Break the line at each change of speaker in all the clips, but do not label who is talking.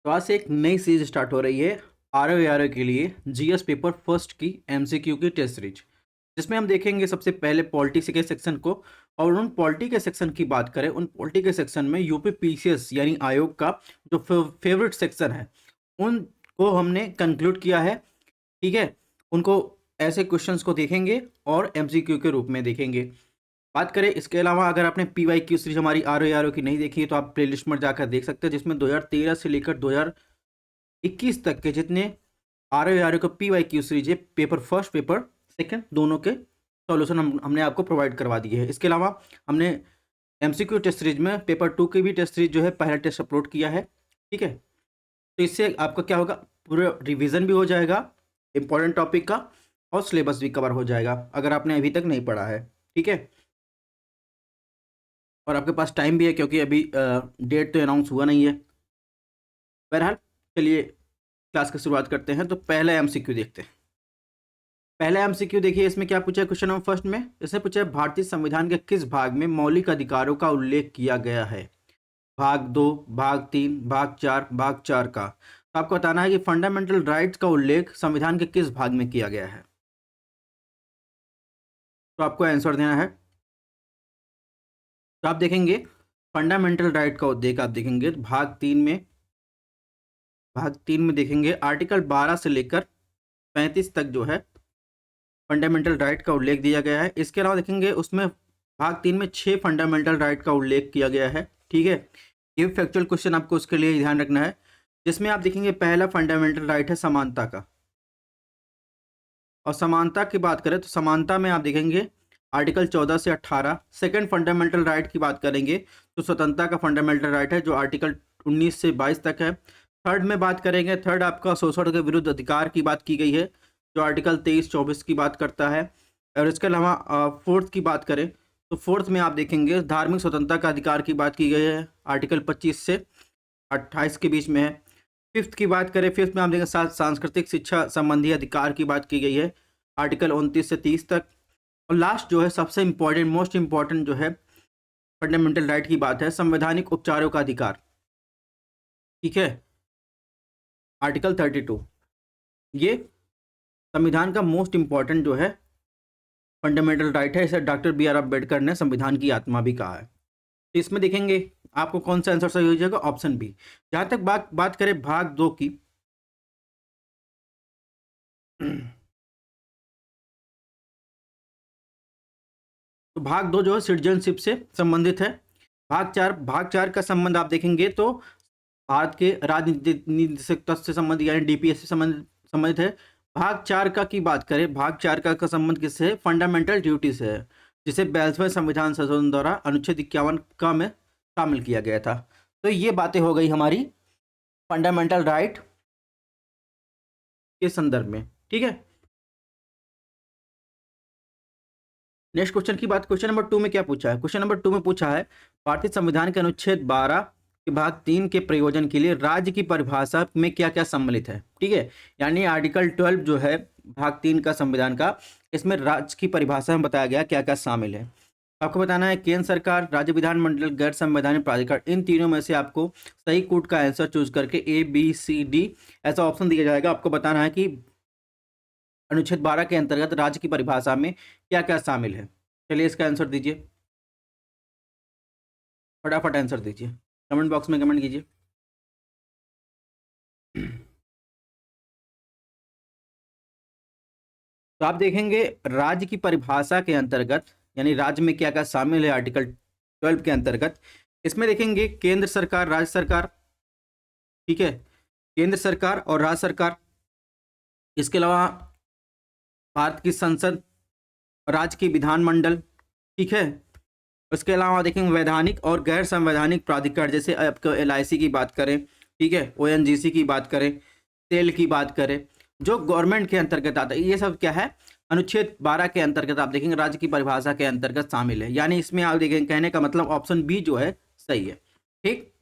तो आज से एक नई सीरीज स्टार्ट हो रही है आर के लिए जीएस पेपर फर्स्ट की एमसीक्यू की टेस्ट सीरीज, जिसमें हम देखेंगे सबसे पहले पॉलिटिक्स के सेक्शन को। और उन पॉलिटी के सेक्शन की बात करें, उन पॉलिटी के सेक्शन में यूपी पीसीएस यानी आयोग का जो फेवरेट सेक्शन है उनको हमने कंक्लूड किया है। ठीक है, उनको ऐसे क्वेश्चंस को देखेंगे और एमसीक्यू के रूप में देखेंगे। बात करें इसके अलावा, अगर आपने पीवाई क्यू सीरीज हमारी आर की नहीं देखी है तो आप प्लेलिस्ट में जाकर देख सकते हैं, जिसमें 2013 से लेकर 2021 तक के जितने आर का पीवाई क्यू सीरीज है, पेपर फर्स्ट पेपर सेकंड दोनों के सॉल्यूशन हमने आपको प्रोवाइड करवा दिए हैं। इसके अलावा हमने एमसीक्यू टेस्ट सीरीज में पेपर 2 की भी टेस्ट सीरीज जो है पहला टेस्ट अपलोड किया है। ठीक है, तो इससे आपका क्या होगा, पूरा रिवीजन भी हो जाएगा इंपॉर्टेंट टॉपिक का और सिलेबस भी कवर हो जाएगा अगर आपने अभी तक नहीं पढ़ा है। ठीक है, और आपके पास टाइम भी है क्योंकि अभी डेट तो अनाउंस हुआ नहीं है। बहरहाल चलिए क्लास की शुरुआत करते हैं। तो पहला एमसीक्यू देखते हैं। पहला एमसीक्यू देखिए, इसमें क्या पूछा है क्वेश्चन नंबर फर्स्ट में। इसने पूछा है भारतीय संविधान के किस भाग में मौलिक अधिकारों का उल्लेख किया गया है। भाग 2, भाग 3, भाग 4, भाग 4 का। तो आपको बताना है कि फंडामेंटल राइट्स का उल्लेख संविधान के किस भाग में किया गया है। तो आपको आंसर देना है। तो आप देखेंगे फंडामेंटल राइट का उल्लेख आप देखेंगे तो भाग तीन में देखेंगे आर्टिकल 12 से लेकर 35 तक जो है फंडामेंटल राइट का उल्लेख दिया गया है। इसके अलावा देखेंगे उसमें भाग 3 में 6 फंडामेंटल राइट का उल्लेख किया गया है। ठीक है, ये फैक्चुअल क्वेश्चन आपको उसके लिए ध्यान रखना है, जिसमें आप देखेंगे पहला फंडामेंटल राइट है समानता का। और समानता की बात करें तो समानता में आप देखेंगे आर्टिकल 14 से 18। सेकंड फंडामेंटल राइट की बात करेंगे तो स्वतंत्रता का फंडामेंटल राइट है जो आर्टिकल 19 से 22 तक है। थर्ड में बात करेंगे, थर्ड आपका शोषण के विरुद्ध अधिकार की बात की गई है जो आर्टिकल 23-24 की बात करता है। और इसके अलावा फोर्थ की बात करें तो फोर्थ में आप देखेंगे धार्मिक स्वतंत्रता का अधिकार की बात की गई है, आर्टिकल 25 से 28 के बीच में है। फिफ्थ की बात करें, फिफ्थ में आप देखेंगे सांस्कृतिक शिक्षा संबंधी अधिकार की बात की गई है, आर्टिकल 29 से 30 तक। और लास्ट जो है सबसे इम्पोर्टेंट, मोस्ट इम्पोर्टेंट जो है फंडामेंटल राइट की बात है, संवैधानिक उपचारों का अधिकार। ठीक है, आर्टिकल 32। ये संविधान का मोस्ट इम्पॉर्टेंट जो है फंडामेंटल राइट है। इसे डॉक्टर बी आर अम्बेडकर ने संविधान की आत्मा भी कहा है। तो इसमें देखेंगे आपको कौन सा आंसर सही हो जाएगा, ऑप्शन बी। जहां तक बात करें भाग 2 की तो भाग 2 जो है सिटीजनशिप से संबंधित है। भाग 4 का संबंध आप देखेंगे तो भारत के राजनीतिक तत्व से संबंधित यानी डीपीएस से संबंधित है। भाग 4 का की बात करें, भाग 4 का संबंध किससे है, फंडामेंटल ड्यूटी से है, जिसे 42वें संविधान संशोधन द्वारा अनुच्छेद 51 का में शामिल किया गया था। तो ये बातें हो गई हमारी फंडामेंटल राइट के संदर्भ में। ठीक है, नेक्स्ट क्वेश्चन की बात, क्वेश्चन नंबर 2 में क्या पूछा है। क्वेश्चन नंबर 2 में पूछा है भारतीय संविधान के अनुच्छेद 12 के भाग 3 के प्रयोजन के लिए राज्य की परिभाषा में क्या क्या सम्मिलित है। ठीक है, यानी आर्टिकल 12 जो है भाग 3 का संविधान का, इसमें राज्य की परिभाषा में बताया गया क्या क्या शामिल है। आपको बताना है केंद्र सरकार, राज्य विधानमंडल, गैर संवैधानिक प्राधिकार, इन तीनों में से आपको सही कोड का आंसर चूज करके A, B, C, D ऐसा ऑप्शन दिया जाएगा। आपको बताना है कि अनुच्छेद 12 के अंतर्गत राज्य की परिभाषा में क्या क्या शामिल है। चलिए इसका आंसर दीजिए, फटाफट आंसर दीजिए, कमेंट बॉक्स में कमेंट कीजिए। तो आप देखेंगे राज्य की परिभाषा के अंतर्गत यानी राज्य में क्या क्या शामिल है आर्टिकल 12 के अंतर्गत, इसमें देखेंगे केंद्र सरकार, राज्य सरकार। ठीक है, केंद्र सरकार और राज्य सरकार। इसके अलावा भारत की संसद, राज्य की विधानमंडल। ठीक है, उसके अलावा देखेंगे वैधानिक और गैर संवैधानिक प्राधिकार, जैसे आपको LIC की बात करें, ठीक है, ONGC की बात करें, सेल की बात करें, जो गवर्नमेंट के अंतर्गत आता है। ये सब क्या है, अनुच्छेद 12 के अंतर्गत आप देखेंगे राज्य की परिभाषा के अंतर्गत शामिल है। यानी इसमें आप देखेंगे कहने का मतलब ऑप्शन बी जो है सही है। ठीक,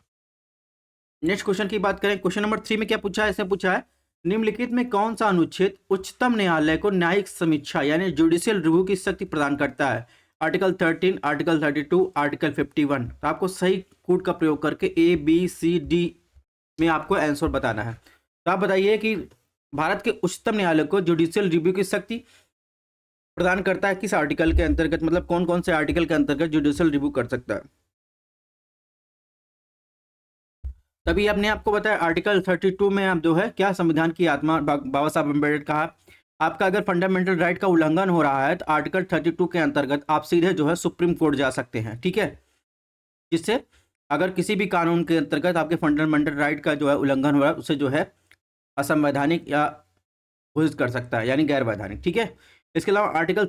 नेक्स्ट क्वेश्चन की बात करें, क्वेश्चन नंबर 3 में क्या पूछा है, इसने पूछा है निम्नलिखित में कौन सा अनुच्छेद उच्चतम न्यायालय को न्यायिक समीक्षा यानी जुडिशियल रिव्यू की शक्ति प्रदान करता है। Article 13, article 32, article 51। तो आपको सही कोड का प्रयोग करके A, B, C, D में आपको आंसर बताना है। तो आप बताइए कि भारत के उच्चतम न्यायालय को जुडिशियल रिव्यू की शक्ति प्रदान करता है किस आर्टिकल के अंतर्गत, मतलब कौन कौन से आर्टिकल के अंतर्गत जुडिशियल रिव्यू कर सकता है। तभी आपने आपको बताया आर्टिकल 32 में आप जो है क्या संविधान की आत्मा बाबा साहब अम्बेडकर कहा आपका अगर फंडामेंटल राइट का उल्लंघन हो रहा है तो आर्टिकल 32 के अंतर्गत आप सीधे जो है सुप्रीम कोर्ट जा सकते हैं, ठीक है। जिससे अगर किसी भी कानून के अंतर्गत आपके फंडामेंटल राइट का जो है उल्लंघन हो रहा है उसे जो है असंवैधानिक या घोषित कर सकता है, यानी गैर वैधानिक, ठीक है। इसके अलावा आर्टिकल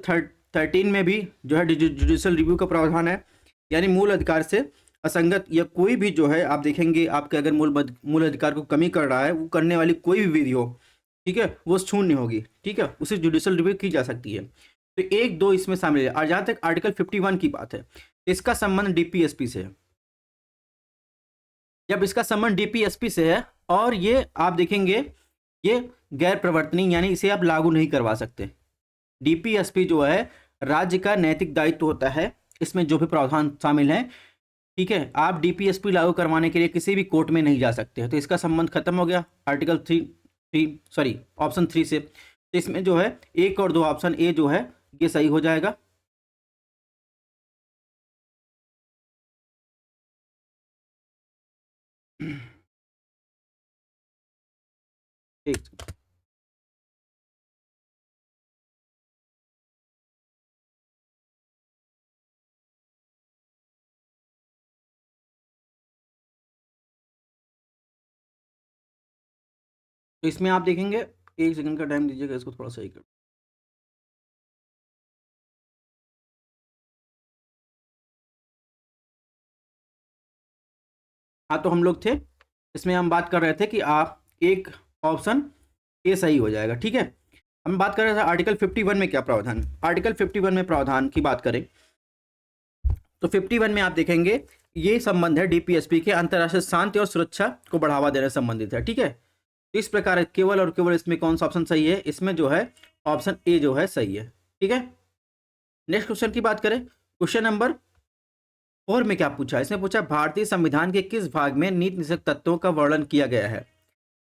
13 में भी जो है जुडिशियल रिव्यू का प्रावधान है, यानी मूल अधिकार से असंगत या कोई भी जो है आप देखेंगे आपके अगर मूल अधिकार को कमी कर रहा है वो करने वाली कोई भी विधि हो, ठीक है, वो शून्य होगी, ठीक है, उसे जुडिशियल रिव्यू की जा सकती है। तो 1, 2 इसमें शामिल है। और जहाँ तक आर्टिकल 51 की बात है, इसका संबंध डीपीएसपी से है। जब इसका संबंध डीपीएसपी से है और ये आप देखेंगे ये गैर प्रवर्तनीय, यानी इसे आप लागू नहीं करवा सकते। डीपीएसपी जो है राज्य का नैतिक दायित्व होता है, इसमें जो भी प्रावधान शामिल हैं, ठीक है, आप डीपीएसपी लागू करवाने के लिए किसी भी कोर्ट में नहीं जा सकते हैं। तो इसका संबंध खत्म हो गया आर्टिकल 3 ऑप्शन 3 से। तो इसमें जो है 1 और 2 ऑप्शन ए जो है ये सही हो जाएगा। ठीक, तो इसमें आप देखेंगे 1 सेकंड का टाइम दीजिएगा, इसको थोड़ा सही कर। हाँ, तो हम लोग थे इसमें हम बात कर रहे थे कि आप एक ऑप्शन ए सही हो जाएगा, ठीक है। हम बात कर रहे थे आर्टिकल 51 में क्या प्रावधान। आर्टिकल 51 में प्रावधान की बात करें तो 51 में आप देखेंगे ये संबंध है डीपीएसपी के अंतर्राष्ट्रीय शांति और सुरक्षा को बढ़ावा देने से संबंधित है, ठीक है। तो इस प्रकार केवल और केवल इसमें कौन सा ऑप्शन सही है, इसमें जो है ऑप्शन ए जो है सही है, ठीक है। नेक्स्ट क्वेश्चन की बात करें, क्वेश्चन नंबर 4 में क्या पूछा है, इसमें पूछा भारतीय संविधान के किस भाग में नीति निषेध तत्वों का वर्णन किया गया है।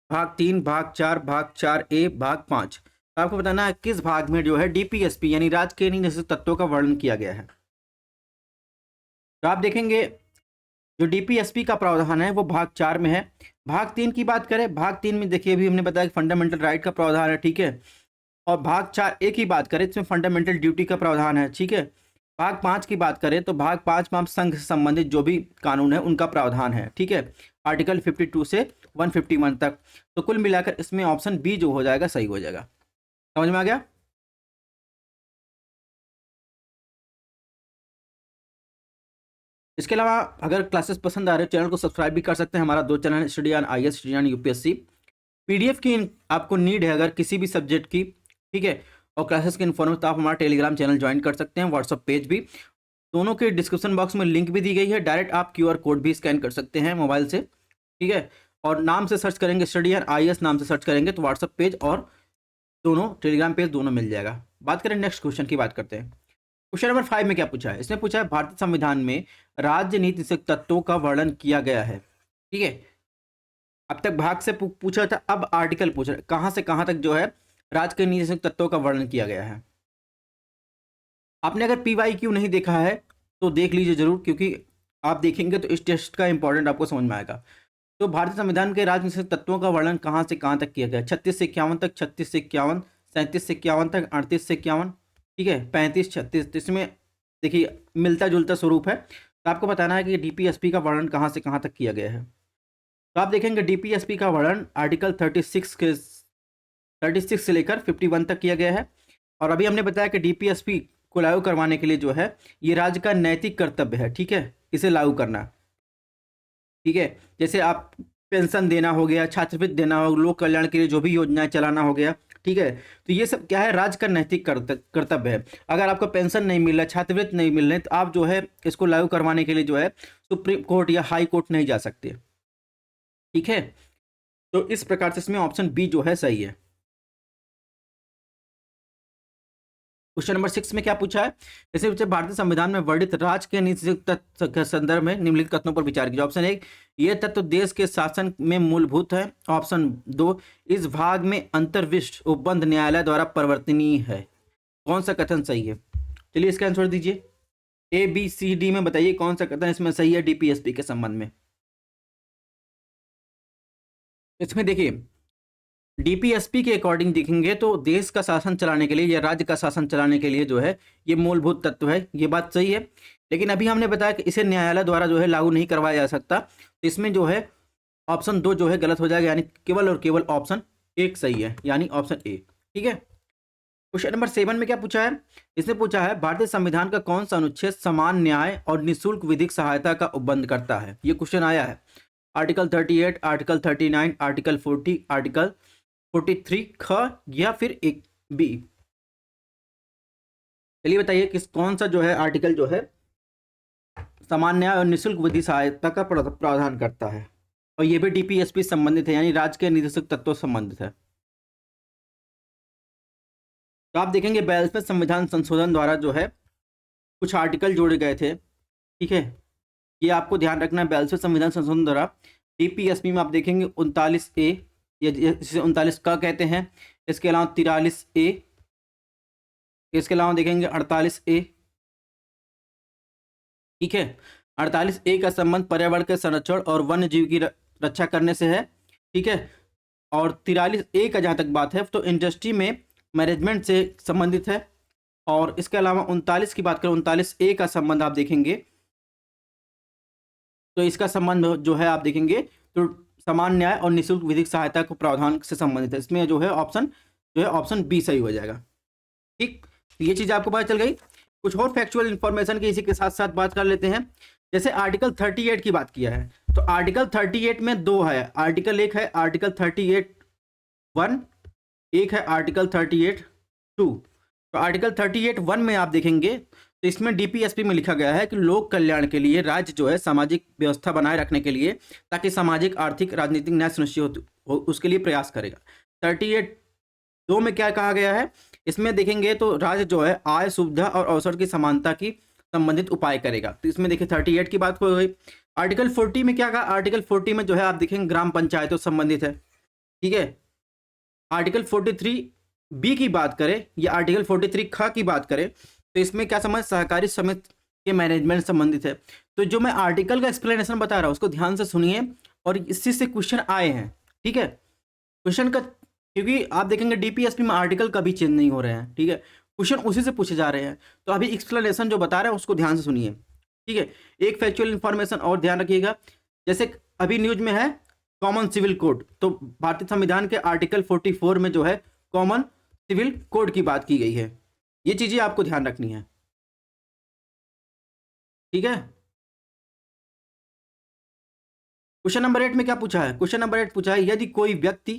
भाग 3, भाग 4, भाग 4A, भाग 5। तो आपको बताना है किस भाग में जो है डीपीएसपी यानी राज्य के नीति निषेध तत्वों का वर्णन किया गया है। तो आप देखेंगे जो डीपीएसपी का प्रावधान है वो भाग 4 में है। भाग 3 की बात करें, भाग 3 में देखिए अभी हमने बताया कि फंडामेंटल राइट का प्रावधान है, ठीक है। और भाग 4A की बात करें इसमें फंडामेंटल ड्यूटी का प्रावधान है, ठीक है। भाग 5 की बात करें तो भाग 5 में आप संघ से संबंधित जो भी कानून है उनका प्रावधान है, ठीक है, आर्टिकल 52 से 151 तक। तो कुल मिलाकर इसमें ऑप्शन बी जो हो जाएगा सही हो जाएगा। समझ में आ गया। इसके अलावा अगर क्लासेस पसंद आ रहे हो चैनल को सब्सक्राइब भी कर सकते हैं। हमारा 2 चैनल है, study on IAS, study on UPSC. PDF की आपको नीड है अगर किसी भी सब्जेक्ट की, ठीक है, और क्लासेस के इन्फॉर्मेशन तो आप हमारा टेलीग्राम चैनल ज्वाइन कर सकते हैं, व्हाट्सअप पेज भी, दोनों के डिस्क्रिप्शन बॉक्स में लिंक भी दी गई है। डायरेक्ट आप क्यूआर कोड भी स्कैन कर सकते हैं मोबाइल से, ठीक है। और नाम से सर्च करेंगे स्टडी ऑन आईएएस नाम से सर्च करेंगे तो व्हाट्सअप पेज और दोनों टेलीग्राम पेज दोनों मिल जाएगा। बात करें नेक्स्ट क्वेश्चन की बात करते हैं। क्वेश्चन नंबर 5 में क्या पूछा है, इसने पूछा है भारतीय संविधान में राज्य नीति निषेध तत्वों का वर्णन किया गया है, ठीक है। अब तक भाग से पूछा था, अब आर्टिकल पूछ रहा है कहाँ से कहाँ तक जो है राज्य के नीति निषेध तत्वों का वर्णन किया गया है। आपने अगर PYQ नहीं देखा है तो देख लीजिए जरूर, क्योंकि आप देखेंगे तो इस टेस्ट का इंपॉर्टेंट आपको समझ में आएगा। तो भारतीय संविधान के राज्य निषेध तत्वों का वर्णन कहाँ से कहाँ तक किया गया है, 36 से 51 तक, 36 से 51, 37 से 51 तक, 38 से 51, ठीक है, 35, 36। तो इसमें देखिए मिलता जुलता स्वरूप है। तो आपको बताना है कि डीपीएसपी का वर्णन कहाँ से कहाँ तक किया गया है। तो आप देखेंगे डीपीएसपी का वर्णन आर्टिकल 36 से लेकर 51 तक किया गया है। और अभी हमने बताया कि डीपीएसपी को लागू करवाने के लिए जो है ये राज्य का नैतिक कर्तव्य है, ठीक है, इसे लागू करना, ठीक है। जैसे आप पेंशन देना हो गया, छात्रवृत्ति देना हो, लोक कल्याण के लिए जो भी योजनाएं चलाना हो गया, ठीक है। तो ये सब क्या है, राज्य का नैतिक कर्तव्य है। अगर आपको पेंशन नहीं मिल रहा, छात्रवृत्ति नहीं मिल रही, तो आप जो है इसको लागू करवाने के लिए जो है सुप्रीम कोर्ट या हाई कोर्ट नहीं जा सकते, ठीक है। तो इस प्रकार से इसमें ऑप्शन बी जो है सही है। क्वेश्चन नंबर 6 में क्या पूछा है, जैसे पूछा भारतीय संविधान में वर्णित राज्य के नीति तत्व के संदर्भ में निम्नलिखित कथनों पर विचार कीजिए। ऑप्शन 1, ये तत्व देश के शासन में मूलभूत है। ऑप्शन 2, इस भाग में अंतर्विष्ट उपबंध न्यायालय द्वारा परिवर्तनीय है। कौन सा कथन सही है? चलिए इसका आंसर दीजिए, ए बी सी डी में बताइए कौन सा कथन इसमें सही है डीपीएसपी के संबंध में। इसमें देखिए डीपीएसपी के अकॉर्डिंग देखेंगे तो देश का शासन चलाने के लिए या राज्य का शासन चलाने के लिए जो है ये मूलभूत तत्व है, ये बात सही है। लेकिन अभी हमने बताया कि इसे न्यायालय द्वारा जो है लागू नहीं करवाया जा सकता, तो इसमें जो है ऑप्शन 2 जो है गलत हो जाएगा, यानी केवल और केवल ऑप्शन 1 सही है, यानी ऑप्शन ए। ठीक है, क्वेश्चन नंबर 7 में क्या पूछा है, इसने पूछा है भारतीय संविधान का कौन सा अनुच्छेद समान न्याय और निःशुल्क विधिक सहायता का उपबंध करता है। ये क्वेश्चन आया है आर्टिकल 38, आर्टिकल 39, आर्टिकल 40, आर्टिकल 43 ख या फिर एक बी। चलिए बताइए किस कौन सा जो है आर्टिकल जो है समान न्याय और निःशुल्क विधि सहायता का प्रावधान करता है, और ये भी डीपीएसपी संबंधित है, यानी राज्य के निर्देशक तत्वों से संबंधित है। तो आप देखेंगे 42वें संविधान संशोधन द्वारा जो है कुछ आर्टिकल जोड़े गए थे। ठीक है, ये आपको ध्यान रखना है, 42वें संविधान संशोधन द्वारा डीपीएसपी में आप देखेंगे 39A, जिसे 39 का कहते हैं, इसके अलावा 43A, इसके अलावा देखेंगे 48A। ठीक है, 48A का संबंध पर्यावरण के संरक्षण और वन्य जीव की रक्षा करने से है। ठीक है, और 43A का जहाँ तक बात है तो इंडस्ट्री में मैनेजमेंट से संबंधित है। और इसके अलावा 39 की बात करें, 39A का संबंध आप देखेंगे तो इसका संबंध जो है आप देखेंगे तो समान न्याय और निःशुल्क विधिक सहायता को प्रावधान से संबंधित है। इसमें जो है ऑप्शन बी सही हो जाएगा। ठीक, तो ये चीज़ आपको पता चल गई। कुछ और फैक्चुअल इन्फॉर्मेशन की इसी के साथ साथ बात कर लेते हैं। जैसे आर्टिकल 38 की बात किया है तो आर्टिकल 38 में दो है, आर्टिकल एक है आर्टिकल 38(1), एक है आर्टिकल 38(2). तो आर्टिकल 38(1) में आप देखेंगे तो इसमें डीपीएसपी में लिखा गया है कि लोक कल्याण के लिए राज्य जो है सामाजिक व्यवस्था बनाए रखने के लिए ताकि सामाजिक आर्थिक राजनीतिक न्याय सुनिश्चित हो उसके लिए प्रयास करेगा। 38(2) में क्या कहा गया है, इसमें देखेंगे तो राज्य जो है आय सुविधा और अवसर की समानता की संबंधित उपाय करेगा। तो इसमें देखिए 38 की बात हो गई। आर्टिकल 40 में क्या कहा, आर्टिकल 40 में जो है आप देखेंगे ग्राम पंचायतों से संबंधित है। ठीक है, आर्टिकल 43B की बात करें या आर्टिकल 43 ख की बात करें तो इसमें क्या समझ सहकारी समिति के मैनेजमेंट संबंधित है। तो जो मैं आर्टिकल का एक्सप्लेनेशन बता रहा हूँ उसको ध्यान से सुनिए, और इसी से क्वेश्चन आए हैं। ठीक है, क्वेश्चन का क्योंकि आप देखेंगे डीपीएसपी में आर्टिकल कभी चेंज नहीं हो रहे हैं। ठीक है, क्वेश्चन उसी से पूछे जा रहे हैं, तो अभी एक्सप्लेनेशन जो बता रहे हैं उसको ध्यान से सुनिए। ठीक है, एक फैक्चुअल इन्फॉर्मेशन और ध्यान रखिएगा, जैसे अभी न्यूज में है कॉमन सिविल कोड, तो भारतीय संविधान के आर्टिकल 44 में जो है कॉमन सिविल कोड की बात की गई है। ये चीजें आपको ध्यान रखनी है। ठीक है, क्वेश्चन नंबर 8 में क्या पूछा है, क्वेश्चन नंबर 8 पूछा है यदि कोई व्यक्ति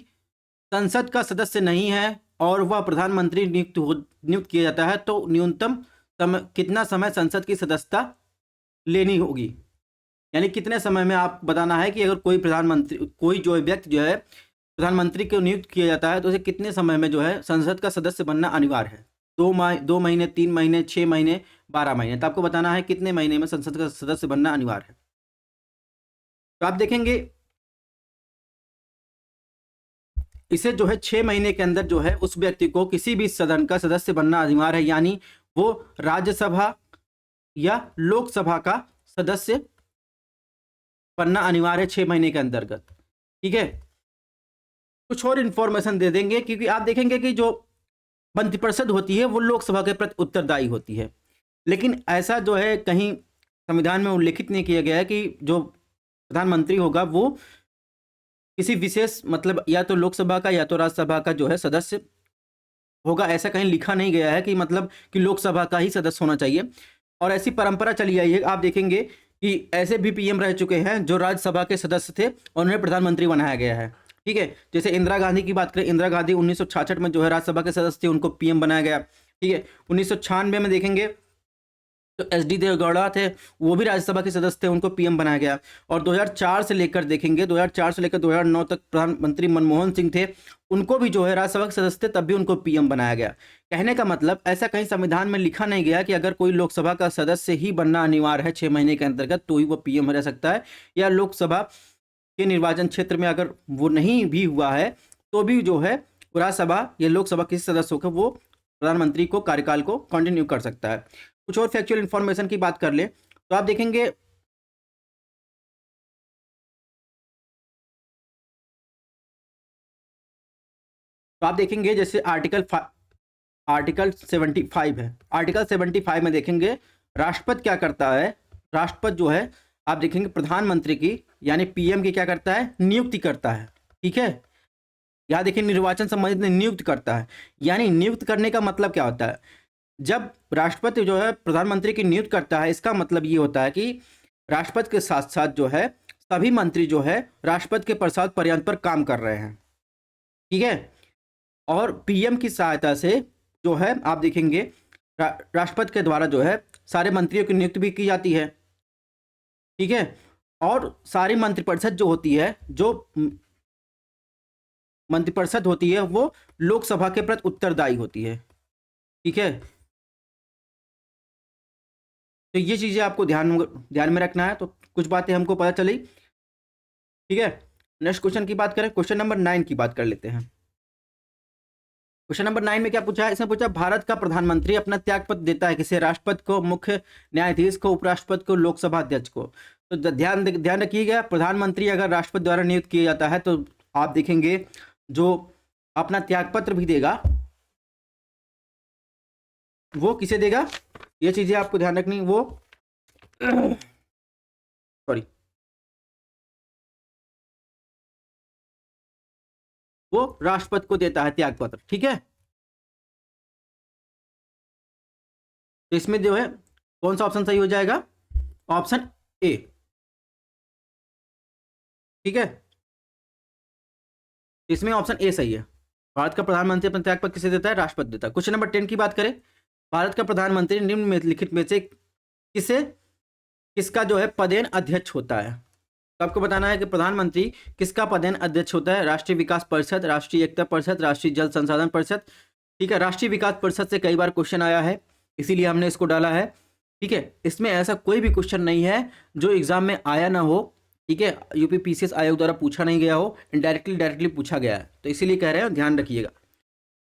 संसद का सदस्य नहीं है और वह प्रधानमंत्री नियुक्त किया जाता है तो न्यूनतम कितना समय संसद की सदस्यता लेनी होगी, यानी कितने समय में आप बताना है कि अगर कोई जो व्यक्ति जो है प्रधानमंत्री को नियुक्त किया जाता है तो उसे कितने समय में जो है संसद का सदस्य बनना अनिवार्य है। 2 महीने, 3 महीने, 6 महीने, 12 महीने, तो आपको बताना है कितने महीने में संसद का सदस्य बनना अनिवार्य है। तो आप देखेंगे इसे जो है 6 महीने के अंदर जो है उस व्यक्ति को किसी भी सदन का सदस्य बनना अनिवार्य है, यानी वो राज्यसभा या लोकसभा का सदस्य बनना अनिवार्य है 6 महीने के अंतर्गत। ठीक है, कुछ और इंफॉर्मेशन दे देंगे, क्योंकि आप देखेंगे कि जो मंत्रिपरिषद होती है वो लोकसभा के प्रति उत्तरदायी होती है, लेकिन ऐसा जो है कहीं संविधान में उल्लेखित नहीं किया गया है कि जो प्रधानमंत्री होगा वो किसी विशेष मतलब या तो लोकसभा का या तो राज्यसभा का जो है सदस्य होगा। ऐसा कहीं लिखा नहीं गया है कि मतलब कि लोकसभा का ही सदस्य होना चाहिए, और ऐसी परंपरा चली आई है। आप देखेंगे कि ऐसे भी पीएम रह चुके हैं जो राज्यसभा के सदस्य थे और उन्हें प्रधानमंत्री बनाया गया है। ठीक है, जैसे इंदिरा गांधी की बात करें, इंदिरा गांधी 1966 में जो है राज्यसभा के सदस्य थे, उनको पीएम बनाया गया। ठीक है, 1996 में देखेंगे तो एच डी देवगौड़ा थे, वो भी राज्यसभा के सदस्य थे, उनको पीएम बनाया गया। और 2004 से लेकर देखेंगे, 2004 से लेकर 2009 तक प्रधानमंत्री मनमोहन सिंह थे, उनको भी जो है राज्यसभा के सदस्य थे, तब भी उनको पीएम बनाया गया। कहने का मतलब ऐसा कहीं संविधान में लिखा नहीं गया कि अगर कोई लोकसभा का सदस्य ही बनना अनिवार्य है 6 महीने के अंतर्गत तो ही वो पीएम रह सकता है, या लोकसभा के निर्वाचन क्षेत्र में अगर वो नहीं भी हुआ है तो भी जो है राज्यसभा या लोकसभा किसी सदस्य होकर वो प्रधानमंत्री को कार्यकाल को कंटिन्यू कर सकता है। कुछ और फैक्चुअल इंफॉर्मेशन की बात कर ले तो आप देखेंगे जैसे आर्टिकल 75 है। आर्टिकल 75 में देखेंगे राष्ट्रपति क्या करता है, राष्ट्रपति जो है आप देखेंगे प्रधानमंत्री की यानी पीएम की क्या करता है, नियुक्ति करता है। ठीक है, यहाँ देखिए निर्वाचन संबंधित नियुक्त करता है। यानी नियुक्त करने का मतलब क्या होता है, जब राष्ट्रपति जो है प्रधानमंत्री की नियुक्त करता है, इसका मतलब ये होता है कि राष्ट्रपति के साथ साथ जो है सभी मंत्री जो है राष्ट्रपति के प्रसाद पर्यंत पर काम कर रहे हैं। ठीक है, और पीएम की सहायता से जो है आप देखेंगे राष्ट्रपति के द्वारा जो है सारे मंत्रियों की नियुक्ति भी की जाती है। ठीक है, और सारी मंत्रिपरिषद जो होती है, जो मंत्रिपरिषद होती है वो लोकसभा के प्रति उत्तरदायी होती है। ठीक है, तो ये चीज़ें आपको ध्यान में रखना है। तो कुछ बातें हमको पता चली। ठीक है, नेक्स्ट क्वेश्चन की बात करें, क्वेश्चन नंबर 9 की बात कर लेते हैं। क्वेश्चन नंबर 9 में क्या पूछा है, इसमें पूछा भारत का प्रधानमंत्री अपना त्यागपत्र देता है किसे, राष्ट्रपति को, मुख्य न्यायाधीश को, उपराष्ट्रपति को, लोकसभा अध्यक्ष को। तो ध्यान रखिएगा, प्रधानमंत्री अगर राष्ट्रपति द्वारा नियुक्त किया जाता है तो आप देखेंगे जो अपना त्यागपत्र भी देगा वो किसे देगा, ये चीजें आपको ध्यान रखनी, वो सॉरी वो राष्ट्रपति को देता है त्यागपत्र। ठीक है, तो इसमें जो है कौन सा ऑप्शन सही हो जाएगा, ऑप्शन ए। ठीक है, इसमें ऑप्शन ए सही है, भारत का प्रधानमंत्री अपना त्यागपत्र किसे देता है, राष्ट्रपति देता है। क्वेश्चन नंबर 10 की बात करें, भारत का प्रधानमंत्री निम्नलिखित में से किसका जो है पदेन अध्यक्ष होता है। तो आपको बताना है कि प्रधानमंत्री किसका पदेन अध्यक्ष होता है, राष्ट्रीय विकास परिषद, राष्ट्रीय एकता परिषद, राष्ट्रीय जल संसाधन परिषद। ठीक है, राष्ट्रीय विकास परिषद से कई बार क्वेश्चन आया है इसीलिए हमने इसको डाला है। ठीक है, इसमें ऐसा कोई भी क्वेश्चन नहीं है जो एग्जाम में आया ना हो। ठीक है, यूपी पीसीएस आयोग द्वारा पूछा नहीं गया हो, डायरेक्टली पूछा गया है, तो इसीलिए कह रहे हैं ध्यान रखिएगा। तो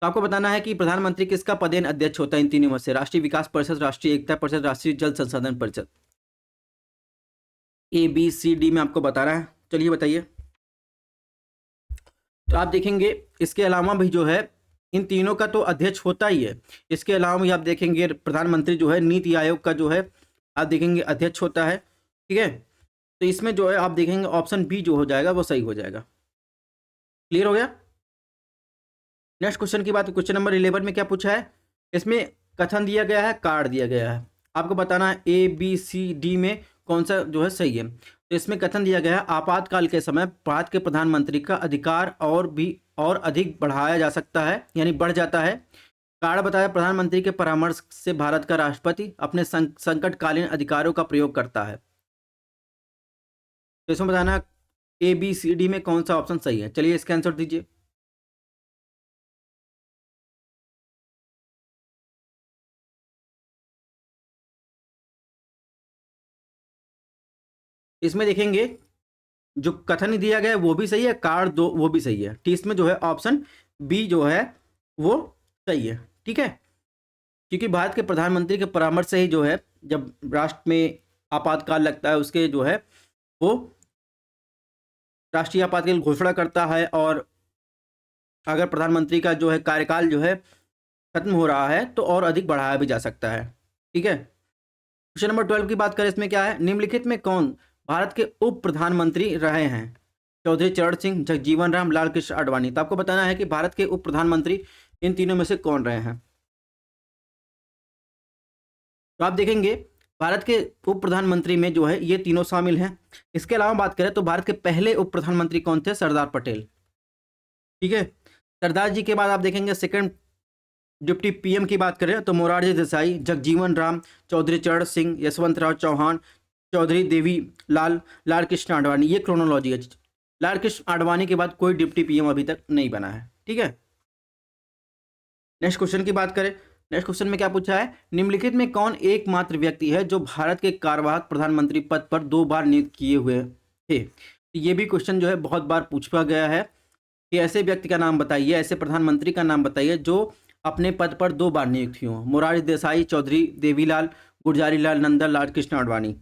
आपको बताना है कि प्रधानमंत्री किसका पदेन अध्यक्ष होता है इन तीनों में से, राष्ट्रीय विकास परिषद, राष्ट्रीय एकता परिषद, राष्ट्रीय जल संसाधन परिषद। ए बी सी डी में आपको बताना है, चलिए बताइए। तो आप देखेंगे इसके अलावा भी जो है इन तीनों का तो अध्यक्ष होता ही है, इसके अलावा भी आप देखेंगे प्रधानमंत्री जो है नीति आयोग का जो है आप देखेंगे अध्यक्ष होता है। ठीक है, तो इसमें जो है आप देखेंगे ऑप्शन बी जो हो जाएगा वो सही हो जाएगा। क्लियर हो गया। नेक्स्ट क्वेश्चन की बात, क्वेश्चन नंबर 11 में क्या पूछा है, इसमें कथन दिया गया है, कार्ड दिया गया है, आपको बताना है ए बी सी डी में कौन सा जो है सही है। तो इसमें कथन दिया गया है आपातकाल के समय भारत के प्रधानमंत्री का अधिकार और अधिक बढ़ाया जा सकता है, यानी बढ़ जाता है। कार्ड बताया प्रधानमंत्री के परामर्श से भारत का राष्ट्रपति अपने संकटकालीन अधिकारों का प्रयोग करता है। तो इसमें बताना ए बी सी डी में कौन सा ऑप्शन सही है, चलिए इसका आंसर दीजिए। इसमें देखेंगे जो कथन दिया गया है वो भी सही है, कार्ड दो वो भी सही है, तो इसमें जो है ऑप्शन बी जो है वो सही है। ठीक है, क्योंकि भारत के प्रधानमंत्री के परामर्श से ही जो है जब राष्ट्र में आपातकाल लगता है उसके जो है वो राष्ट्रीय आपातकाल घोषणा करता है, और अगर प्रधानमंत्री का जो है कार्यकाल जो है खत्म हो रहा है तो और अधिक बढ़ाया भी जा सकता है। ठीक है, क्वेश्चन नंबर 12 की बात करें, इसमें क्या है, निम्नलिखित में कौन भारत के उप प्रधानमंत्री रहे हैं, चौधरी चरण सिंह, जगजीवन राम, लाल कृष्ण आडवाणी। तो आपको बताना है कि भारत के उप प्रधानमंत्री इन तीनों में से कौन रहे हैं। तो आप देखेंगे भारत के उप प्रधानमंत्री में जो है ये तीनों शामिल हैं। इसके अलावा बात करें तो भारत के पहले उप प्रधानमंत्री कौन थे, सरदार पटेल। ठीक है, सरदार जी के बाद आप देखेंगे सेकंड डिप्टी पीएम की बात करें तो मोरारजी देसाई, जगजीवन राम, चौधरी चरण सिंह, यशवंतराव चौहान, चौधरी देवी लाल, लाल कृष्ण आडवाणी। ये क्रोनोलॉजी है। लाल कृष्ण आडवाणी के बाद कोई डिप्टी पीएम अभी तक नहीं बना है। ठीक है, नेक्स्ट क्वेश्चन की बात करें। नेक्स्ट क्वेश्चन में क्या पूछा है, निम्नलिखित में कौन एकमात्र व्यक्ति है जो भारत के कार्यवाहक प्रधानमंत्री पद पर 2 बार नियुक्त किए हुए थे। ये भी क्वेश्चन जो है बहुत बार पूछा गया है कि ऐसे व्यक्ति का नाम बताइए, ऐसे प्रधानमंत्री का नाम बताइए जो अपने पद पर 2 बार नियुक्त हुए हों। मोरारजी देसाई, चौधरी देवीलाल, गुलजारी लाल नंदा, लाल कृष्ण आडवाणी।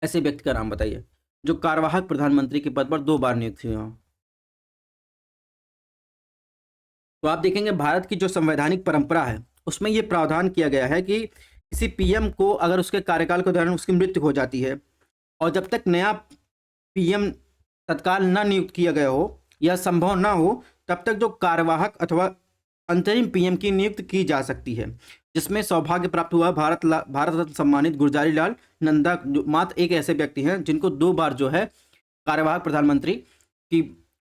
ऐसे व्यक्ति का नाम बताइए जो कार्यवाहक प्रधानमंत्री के पद पर 2 बार नियुक्त हुए हों। तो आप देखेंगे भारत की जो संवैधानिक परंपरा है उसमें ये प्रावधान किया गया है कि किसी पीएम को अगर उसके कार्यकाल के दौरान उसकी मृत्यु हो जाती है और जब तक नया पीएम तत्काल न नियुक्त किया गया हो या संभव ना हो, तब तक जो कार्यवाहक अथवा अंतरिम पीएम की नियुक्त की जा सकती है, जिसमें सौभाग्य प्राप्त हुआ भारत रत्न सम्मानित गुलजारी लाल नंदा मात्र एक ऐसे व्यक्ति हैं जिनको 2 बार जो है कार्यवाहक प्रधानमंत्री की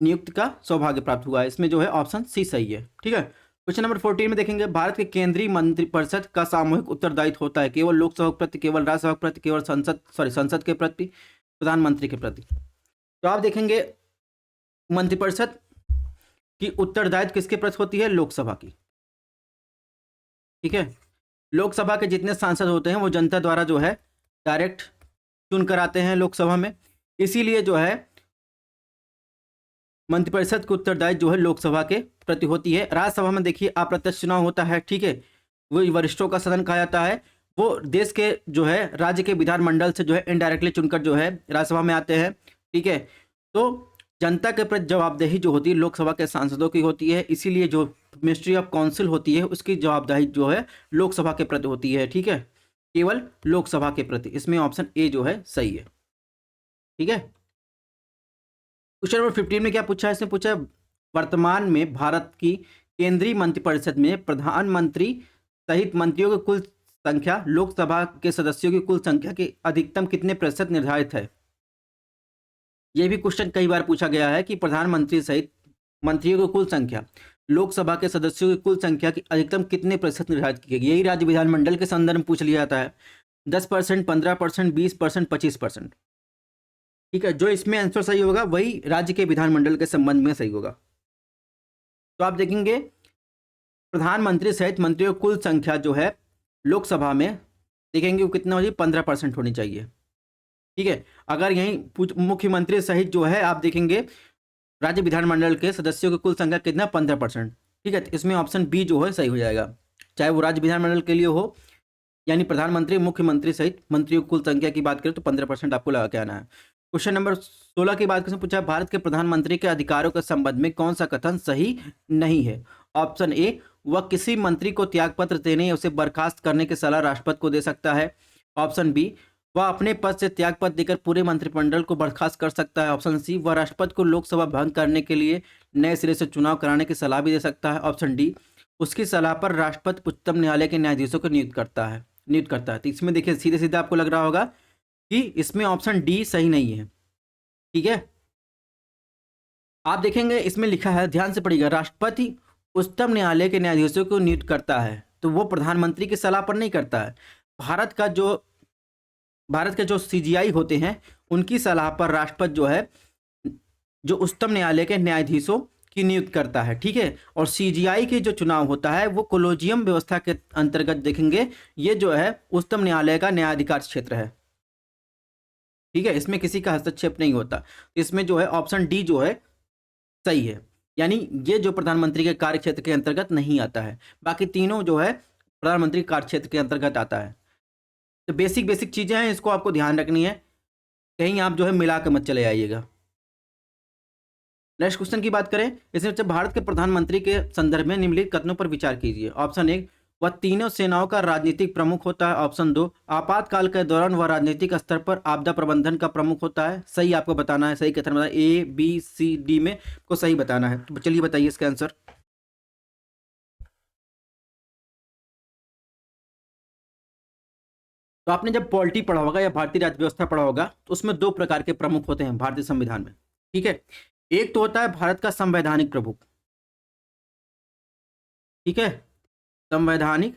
नियुक्त का सौभाग्य प्राप्त हुआ है। इसमें जो है ऑप्शन सी सही है। ठीक है, क्वेश्चन नंबर 14 में देखेंगे, भारत के केंद्रीय मंत्रिपरिषद का सामूहिक उत्तरदायित्व होता है केवल लोकसभा के प्रति, केवल राज्यसभा के प्रति, केवल संसद के प्रति, प्रधानमंत्री के प्रति। तो आप देखेंगे मंत्रिपरिषद की उत्तरदायित्व किसके प्रति होती है, लोकसभा की। ठीक है, लोकसभा के जितने सांसद होते हैं वो जनता द्वारा जो है डायरेक्ट चुन कर आते हैं लोकसभा में, इसीलिए जो है मंत्रिपरिषद की उत्तरदायित्व जो है लोकसभा के प्रति होती है। राज्यसभा में देखिए अप्रत्यक्ष चुनाव होता है। ठीक है, वो वरिष्ठों का सदन कहा जाता है, वो देश के जो है राज्य के विधानमंडल से जो है इनडायरेक्टली चुनकर जो है राज्यसभा में आते हैं। ठीक है, तो जनता के प्रति जवाबदेही जो होती है लोकसभा के सांसदों की होती है, इसीलिए जो मिनिस्ट्री ऑफ काउंसिल होती है उसकी जवाबदेही जो है लोकसभा के प्रति होती है। ठीक है, केवल लोकसभा के प्रति। इसमें ऑप्शन ए जो है सही है। ठीक है, क्वेश्चन नंबर 15 में क्या पूछा है, इसने पूछा वर्तमान में भारत की केंद्रीय मंत्रिपरिषद में प्रधानमंत्री सहित मंत्रियों की कुल संख्या लोकसभा के सदस्यों की कुल संख्या के अधिकतम कितने प्रतिशत निर्धारित है। यह भी क्वेश्चन कई बार पूछा गया है कि प्रधानमंत्री सहित मंत्रियों की कुल संख्या लोकसभा के सदस्यों की कुल संख्या की अधिकतम कितने प्रतिशत निर्धारित की गई। यही राज्य विधानमंडल के संदर्भ में पूछ लिया जाता है। 10%, 15%, 20%, 25%। ठीक है, जो इसमें आंसर सही होगा वही राज्य के विधानमंडल के संबंध में सही होगा। तो आप देखेंगे प्रधानमंत्री सहित मंत्रियों की कुल संख्या जो है लोकसभा में देखेंगे वो कितना होगी, 15% होनी चाहिए। ठीक है, अगर यहीं मुख्यमंत्री सहित जो है आप देखेंगे राज्य विधानमंडल के सदस्यों की कुल संख्या कितना, 15%। ठीक है, तो इसमें ऑप्शन बी जो है सही हो जाएगा, चाहे वो राज्य विधानमंडल के लिए हो, यानी प्रधानमंत्री मुख्यमंत्री सहित मंत्रियों की कुल संख्या की बात करें तो 15% आपको लगा के आना है। क्वेश्चन नंबर 16 की बात करें, पूछा भारत के प्रधानमंत्री के अधिकारों के संबंध में कौन सा कथन सही नहीं है। ऑप्शन ए, वह किसी मंत्री को त्यागपत्र देने या उसे बर्खास्त करने की सलाह राष्ट्रपति को दे सकता है। ऑप्शन बी, वह अपने पद से त्यागपत्र देकर पूरे मंत्रिमंडल को बर्खास्त कर सकता है। ऑप्शन सी, वह राष्ट्रपति को लोकसभा भंग करने के लिए नए सिरे से चुनाव कराने की सलाह भी दे सकता है। ऑप्शन डी, उसकी सलाह पर राष्ट्रपति उच्चतम न्यायालय के न्यायाधीशों को नियुक्त करता है। तो इसमें देखिए सीधे सीधे आपको लग रहा होगा कि इसमें ऑप्शन डी सही नहीं है। ठीक है, आप देखेंगे इसमें लिखा है, ध्यान से पढ़िएगा, राष्ट्रपति उच्चतम न्यायालय के न्यायाधीशों को नियुक्त करता है, तो वो प्रधानमंत्री की सलाह पर नहीं करता है। भारत के जो सीजीआई होते हैं उनकी सलाह पर राष्ट्रपति जो है जो उच्चतम न्यायालय के न्यायाधीशों की नियुक्त करता है। ठीक है, और सीजीआई के जो चुनाव होता है वो कोलोजियम व्यवस्था के अंतर्गत देखेंगे, ये जो है उच्चतम न्यायालय का न्यायाधिकार क्षेत्र है। ठीक है, इसमें किसी का हस्तक्षेप नहीं होता। इसमें जो है ऑप्शन डी जो है सही है, यानी ये जो प्रधानमंत्री के कार्य क्षेत्र के अंतर्गत नहीं आता है, बाकी तीनों जो है प्रधानमंत्री कार्य क्षेत्र के अंतर्गत आता है। तो बेसिक चीजें हैं, इसको आपको ध्यान रखनी है, कहीं आप जो है मिला के मत चले आइएगा। नेक्स्ट क्वेश्चन की बात करें, इसमें भारत के प्रधानमंत्री के संदर्भ में निम्नलिखित कथनों पर विचार कीजिए। ऑप्शन ए, वह तीनों सेनाओं का राजनीतिक प्रमुख होता है। ऑप्शन 2, आपातकाल के दौरान वह राजनीतिक स्तर पर आपदा प्रबंधन का प्रमुख होता है। सही आपको बताना है, सही कथन बताना है, ए बी सी डी में को सही बताना है। तो चलिए बताइए इसका आंसर। तो आपने जब पॉलिटी पढ़ा होगा या भारतीय राज्य व्यवस्था पढ़ा होगा तो उसमें 2 प्रकार के प्रमुख होते हैं भारतीय संविधान में। ठीक है, एक तो होता है भारत का संवैधानिक प्रमुख। ठीक है, संवैधानिक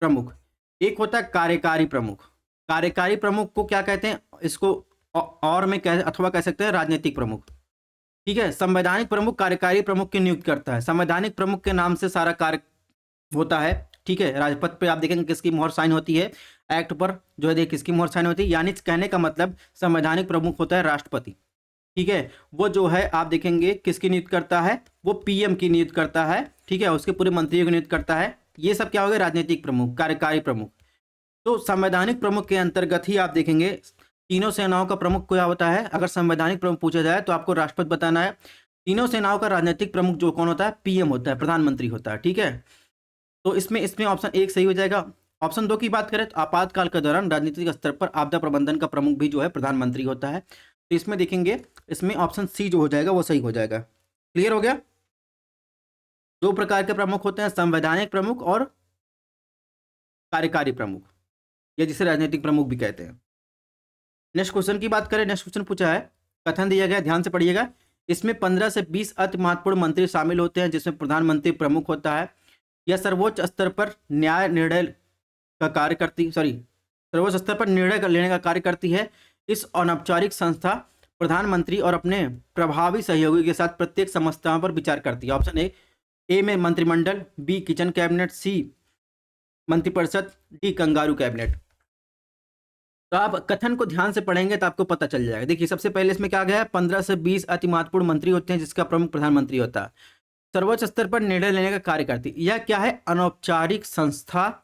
प्रमुख। एक होता है कार्यकारी प्रमुख। कार्यकारी प्रमुख को क्या कहते हैं, इसको और में कह अथवा कह सकते हैं राजनीतिक प्रमुख। ठीक है, संवैधानिक प्रमुख कार्यकारी प्रमुख की नियुक्त करता है। संवैधानिक प्रमुख के नाम से सारा कार्य होता है। ठीक है, राजपत्र पे आप देखेंगे किसकी मोहर साइन होती है, एक्ट पर जो है किसकी मोहर साइन होती है, यानी कहने का मतलब संवैधानिक प्रमुख होता है राष्ट्रपति। ठीक है, वो जो है आप देखेंगे किसकी नियुक्त करता है, वो पीएम की नियुक्त करता है। ठीक है, उसके पूरे मंत्रियों की नियुक्त करता है। ये सब क्या हो गए, राजनीतिक प्रमुख, कार्यकारी प्रमुख। तो संवैधानिक प्रमुख के अंतर्गत ही आप देखेंगे तीनों सेनाओं का प्रमुख क्या होता है। अगर संवैधानिक प्रमुख पूछा जाए तो आपको राष्ट्रपति बताना है। तीनों सेनाओं का राजनीतिक प्रमुख जो कौन होता है, पीएम होता है, प्रधानमंत्री होता है। ठीक है, तो इसमें इसमें ऑप्शन एक सही हो जाएगा। ऑप्शन दो की बात करें तो आपातकाल के दौरान राजनीतिक स्तर पर आपदा प्रबंधन का प्रमुख भी जो है प्रधानमंत्री होता है। तो इसमें देखेंगे, इसमें ऑप्शन सी जो हो जाएगा वो सही हो जाएगा। क्लियर हो गया। दो प्रकार के प्रमुख होते हैं, संवैधानिक प्रमुख और कार्यकारी प्रमुख, या जिसे राजनीतिक प्रमुख भी कहते हैं। नेक्स्ट क्वेश्चन की बात करें। नेक्स्ट क्वेश्चन पूछा है, कथन दिया गया, ध्यान से पढ़िएगा। इसमें 15 से 20 अति महत्वपूर्ण मंत्री शामिल होते हैं, जिसमें प्रधानमंत्री प्रमुख होता है। यह सर्वोच्च स्तर पर निर्णय लेने का कार्य करती है। इस अनौपचारिक संस्था प्रधानमंत्री और अपने प्रभावी सहयोगी के साथ प्रत्येक समस्याओं पर विचार करती है। ऑप्शन ए में मंत्रिमंडल, बी किचन कैबिनेट, सी मंत्रिपरिषद, डी कंगारू कैबिनेट। तो आप कथन को ध्यान से पढ़ेंगे तो आपको पता चल जाएगा। देखिए, सबसे पहले इसमें क्या गया है, 15 से 20 अति महत्वपूर्ण मंत्री होते हैं, जिसका प्रमुख प्रधानमंत्री होता है। सर्वोच्च स्तर पर निर्णय लेने का कार्य करती है। यह क्या है, अनौपचारिक संस्था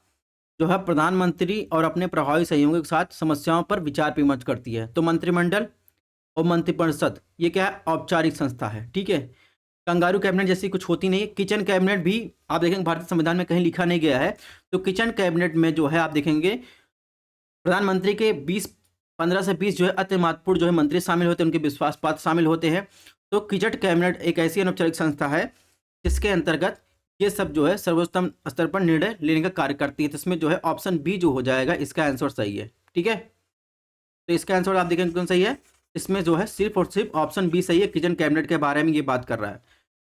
जो है प्रधानमंत्री और अपने प्रभावी सहयोगियों के साथ समस्याओं पर विचार विमर्श करती है। तो मंत्रिमंडल और मंत्रिपरिषद ये क्या है, औपचारिक संस्था है। ठीक है, कंगारू कैबिनेट जैसी कुछ होती नहीं है। किचन कैबिनेट भी आप देखेंगे भारतीय संविधान में कहीं लिखा नहीं गया है। तो किचन कैबिनेट में जो है आप देखेंगे प्रधानमंत्री के 15 से 20 जो है अति महत्वपूर्ण जो है मंत्री शामिल होते हैं, उनके विश्वास पात्र शामिल होते हैं। तो किचन कैबिनेट एक ऐसी अनौपचारिक संस्था है जिसके अंतर्गत ये सब जो है सर्वोच्चतम स्तर पर निर्णय लेने का कार्य करती है। तो इसमें जो है ऑप्शन बी जो हो जाएगा, इसका आंसर सही है। ठीक है, तो इसका आंसर आप देखेंगे कौन सही है, इसमें जो है सिर्फ और सिर्फ ऑप्शन बी सही है। किचन कैबिनेट के बारे में ये बात कर रहा है,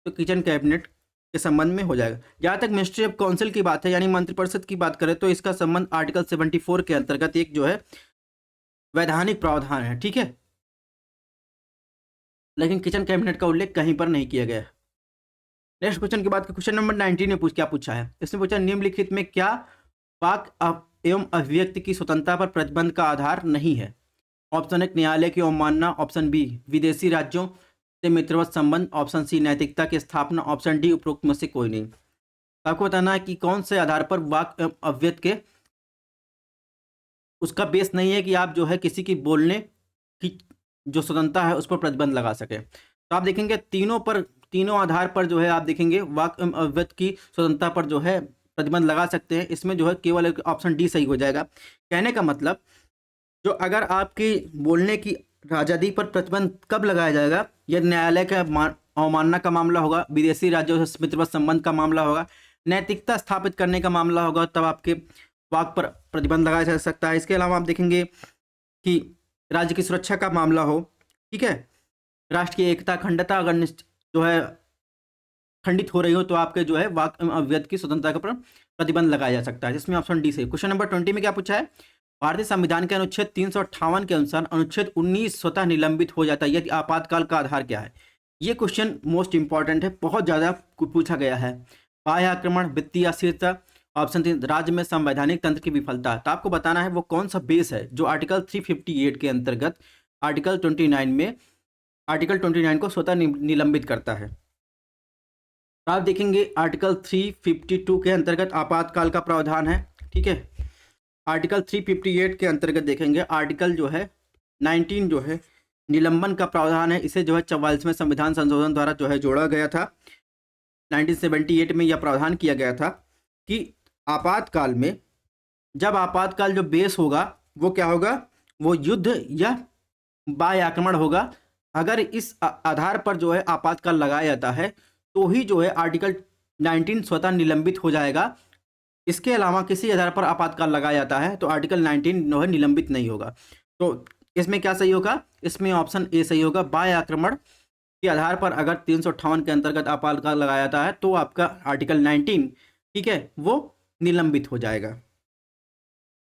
तो किचन कैबिनेट के संबंध में हो जाएगा। जहाँ तक मिनिस्ट्री ऑफ काउंसिल की बात है, यानी मंत्रिपरिषद की बात करें, तो इसका संबंध आर्टिकल 74 के अंतर्गत एक जो है वैधानिक प्रावधान है। ठीक है, लेकिन किचन कैबिनेट का उल्लेख कहीं पर नहीं किया गया है। नेक्स्ट क्वेश्चन की बात, क्वेश्चन नंबर 19 में क्या पूछा है। इसने पूछा, निम्नलिखित में क्या वाक एवं अभिव्यक्ति की स्वतंत्रता पर प्रतिबंध का आधार नहीं है। ऑप्शन एक न्यायालय की अवमानना, ऑप्शन बी विदेशी राज्यों से मित्रवत संबंध, ऑप्शन सी नैतिकता की स्थापना, ऑप्शन डी उपरोक्त में से कोई नहीं। आपको बताना है कि कौन से आधार पर वाक एवं अभिव्यक्ति के उसका बेस नहीं है कि आप जो है किसी की बोलने की जो स्वतंत्रता है उस पर प्रतिबंध लगा सके। तो आप देखेंगे तीनों आधार पर जो है आप देखेंगे वाक एवं अभिव्यक्ति की स्वतंत्रता पर जो है प्रतिबंध लगा सकते हैं। इसमें जो है केवल एक ऑप्शन डी सही हो जाएगा। कहने का मतलब, जो अगर आपकी बोलने की आज़ादी पर प्रतिबंध कब लगाया जाएगा, यदि न्यायालय का अवमानना का मामला होगा, विदेशी राज्यों से मित्रवत संबंध का मामला होगा, नैतिकता स्थापित करने का मामला होगा, तब आपके वाक पर प्रतिबंध लगाया जा सकता है। इसके अलावा आप देखेंगे कि राज्य की सुरक्षा का मामला हो, ठीक है, राष्ट्र की एकता अखंडता अगर जो है खंडित हो रही हो, तो आपके जो है वाक अभिव्यक्ति की स्वतंत्रता पर प्रतिबंध लगाया जा सकता है, जिसमें ऑप्शन डी सही। क्वेश्चन नंबर 20 में क्या पूछा है, भारतीय संविधान के अनुच्छेद 358 के अनुसार अनुच्छेद 19 स्वतः निलंबित हो जाता है यदि आपातकाल का आधार क्या है। ये क्वेश्चन मोस्ट इंपॉर्टेंट है, बहुत ज़्यादा पूछा गया है। बाह्य आक्रमण, वित्तीय अस्थिरता, ऑप्शन 3 राज्य में संवैधानिक तंत्र की विफलता। तो आपको बताना है वो कौन सा बेस है जो आर्टिकल 358 के अंतर्गत आर्टिकल 29 को स्वतः निलंबित करता है। तो आप देखेंगे आर्टिकल 352 के अंतर्गत आपातकाल का प्रावधान है। ठीक है, आर्टिकल 358 के अंतर्गत देखेंगे आर्टिकल जो है 19 जो है निलंबन का प्रावधान है। इसे जो है 44वें संविधान संशोधन द्वारा जो है जोड़ा गया था। 1978 में यह प्रावधान किया गया था कि आपातकाल में, जब आपातकाल जो बेस होगा वो क्या होगा, वो युद्ध या बाह्य आक्रमण होगा। अगर इस आधार पर जो है आपातकाल लगाया जाता है तो ही जो है आर्टिकल 19 स्वतः निलंबित हो जाएगा। इसके अलावा किसी आधार पर आपातकाल लगाया जाता है तो आर्टिकल 19 जो है निलंबित नहीं होगा। तो इसमें क्या सही होगा, इसमें ऑप्शन ए सही होगा, बाह्य आक्रमण के आधार पर अगर 358 के अंतर्गत अपालका लगाया जाता है तो आपका आर्टिकल 19, ठीक है, वो निलंबित हो जाएगा।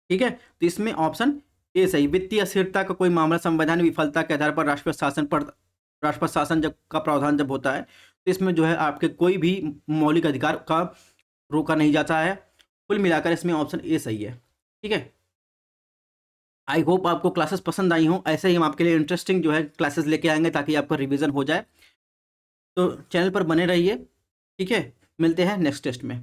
ठीक है, तो इसमें ऑप्शन ए सही। वित्तीय अस्थिरता का कोई मामला संवैधानिक विफलता के आधार पर राष्ट्रपति शासन जब का प्रावधान जब होता है तो इसमें जो है आपके कोई भी मौलिक अधिकार का रोका नहीं जाता है। कुल मिलाकर इसमें ऑप्शन ए सही है। ठीक है, आई होप आपको क्लासेस पसंद आई हों। ऐसे ही हम आपके लिए इंटरेस्टिंग जो है क्लासेस लेके आएंगे ताकि आपका रिवीजन हो जाए। तो चैनल पर बने रहिए। ठीक है, मिलते हैं नेक्स्ट टेस्ट में।